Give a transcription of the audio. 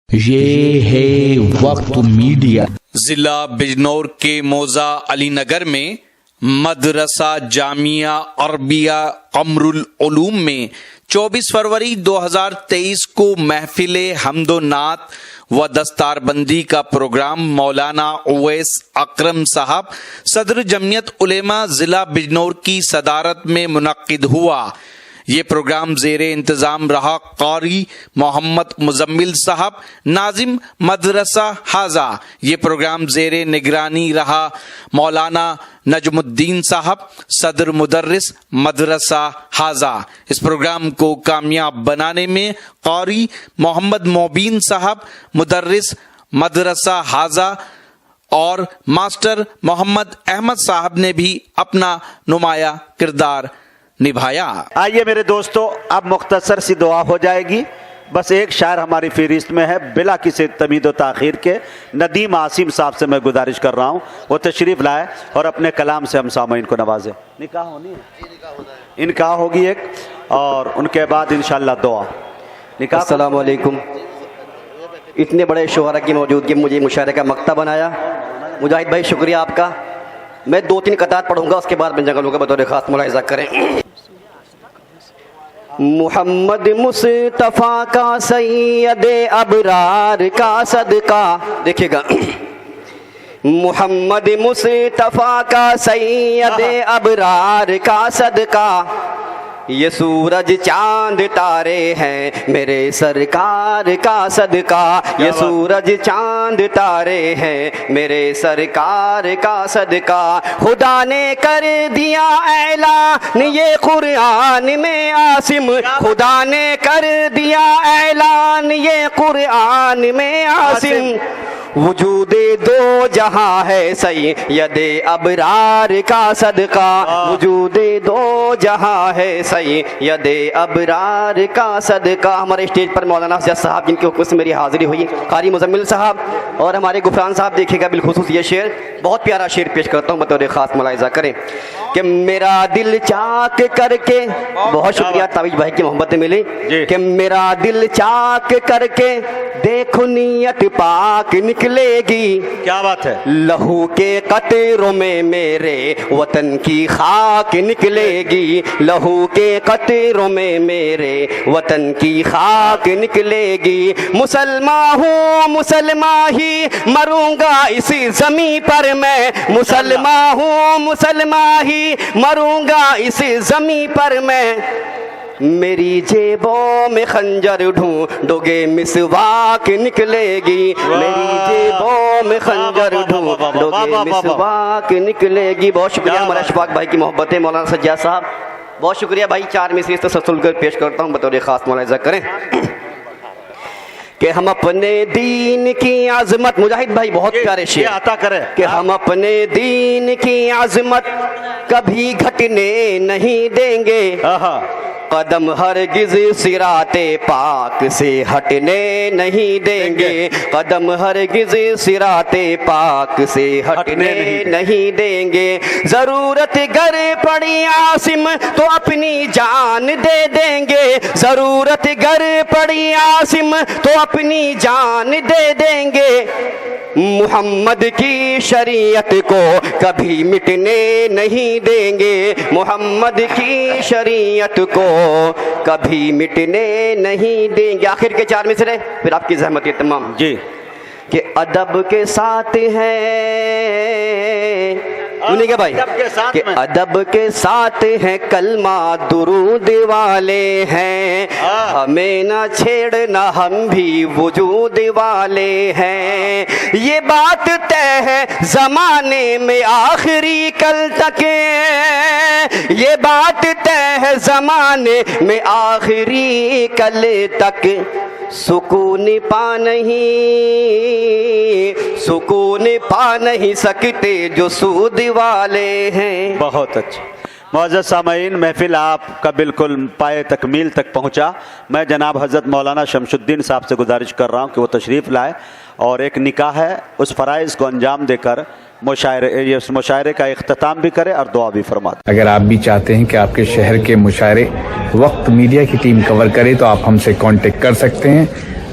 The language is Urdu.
یہ ہے وقت میڈیا۔ ضلع بجنور کے موضع علی نگر میں مدرسہ جامعہ عربیہ قمر العلوم میں 24 فروری 2023 کو محفل حمد و نعت و دستار بندی کا پروگرام مولانا اویس اکرم صاحب صدر جمعیت علماء ضلع بجنور کی صدارت میں منعقد ہوا۔ یہ پروگرام زیر انتظام رہا قاری محمد مزمل صاحب ناظم مدرسہ حاضہ۔ یہ پروگرام زیر نگرانی رہا مولانا نجم الدین صاحب صدر مدرس مدرسہ حاضہ۔ اس پروگرام کو کامیاب بنانے میں قاری محمد مبین صاحب مدرس مدرسہ حاضہ اور ماسٹر محمد احمد صاحب نے بھی اپنا نمایاں کردار نبھایا۔ آئیے میرے دوستو، اب مختصر سی دعا ہو جائے گی۔ بس ایک شاعر ہماری فہرست میں ہے، بلا کسی تمید و تاخیر کے ندیم عاصم صاحب سے میں گزارش کر رہا ہوں وہ تشریف لائے اور اپنے کلام سے ہم سامعین کو نوازے۔ نکاح ہونی ہے، نکاح ہوگی ایک، اور ان کے بعد انشاءاللہ دعا۔ نکاح۔ السلام علیکم۔ اتنے بڑے شعراء کی موجودگی میں مجھے مشاعرے کا مقطع بنایا، مجاہد بھائی شکریہ آپ کا۔ میں 2-3 قطعات پڑھوں گا، اس کے بعد بن جنگلوں کا بطور خاص ملاحظہ کریں۔ محمد مصطفیٰ کا سید ابرار کا صدقہ، دیکھیے گا، محمد مصطفیٰ کا سید ابرار کا صدقہ، یہ سورج چاند تارے ہیں میرے سرکار کا صدقہ، یہ سورج چاند تارے ہیں میرے سرکار کا صدقہ، خدا نے کر دیا اعلان یہ قرآن میں عاصم، خدا نے کر دیا اعلان یہ قرآن میں عاصم، وجود دو جہاں ہے سید ابرار کا صدقہ، وجود دو جہاں ہے سید ابرار کا صدقہ۔ ہمارے اسٹیج پر مولانا حضرت صاحب جن کے حکم سے میری حاضری ہوئی، قاری مزمل صاحب اور ہمارے غفران صاحب، دیکھیے گا بالخصوص یہ شعر، بہت پیارا شعر پیش کرتا ہوں، بطور خاص ملاحظہ کریں کہ میرا دل چاک کر کے، بہت شکریہ تابج بھائی کی محبت ملی، کہ میرا دل چاک کر کے دیکھو نیت پاک نکلے گی، کیا بات ہے، لہو کے قطروں میں میرے وطن کی خاک نکلے گی، لہو کے قطروں میں میرے وطن کی خاک نکلے گی، مسلمان ہوں مسلمان ہی مروں گا اسی زمین پر میں، مسلمان ہوں مسلمان ہی مروں گا اسی زمین پر میں، میری جیبوں میں خنجر ڈھونڈو گے مسواک نکلے گی، میری جیبوں میں خنجر ڈھونڈو گے مسواک نکلے گی۔ بہت شکریہ ہمارے اشفاق بھائی کی محبت ہے، مولانا سجاد صاحب بہت شکریہ بھائی۔ 4 مصرے تسلسل کر پیش کرتا ہوں، بطور خاص ملاحظہ کریں کہ ہم اپنے دین کی عظمت، مجاہد بھائی بہت پیارے شعر عطا کرے، کہ ہم اپنے دین کی عظمت کبھی گھٹنے نہیں دیں گے، قدم ہرگز صراط پاک سے ہٹنے نہیں دیں گے، قدم ہرگز صراط پاک سے ہٹنے نہیں دیں گے، ضرورت گر پڑی عاصم تو اپنی جان دے دیں گے، ضرورت گر پڑی عاصم تو اپنی جان دے دیں گے، محمد کی شریعت کو کبھی مٹنے نہیں دیں گے، محمد کی شریعت کو کبھی مٹنے نہیں دیں گے۔ آخر کے 4 مصرے پھر آپ کی زحمت یہ تمام جی، کہ ادب کے ساتھ ہے، انہیں کیا بھائی کہ ادب کے ساتھ ہیں کلمہ درود والے ہیں، ہمیں نہ چھیڑنا ہم بھی وجود والے ہیں، یہ بات طے ہے زمانے میں آخری کل تک، یہ بات طے ہے زمانے میں آخری کل تک، سکون پا نہیں سکتے جو سود والے ہیں۔ بہت اچھا۔ معزز سامعین، محفل آپ کا بالکل پائے تکمیل تک پہنچا۔ میں جناب حضرت مولانا شمس الدین صاحب سے گزارش کر رہا ہوں کہ وہ تشریف لائے اور ایک نکاح ہے اس فرائض کو انجام دے کر مشاعرے کا اختتام بھی کرے اور دعا بھی فرما دے۔ اگر آپ بھی چاہتے ہیں کہ آپ کے شہر کے مشاعرے وقت میڈیا کی ٹیم کور کرے تو آپ ہم سے کانٹیکٹ کر سکتے ہیں۔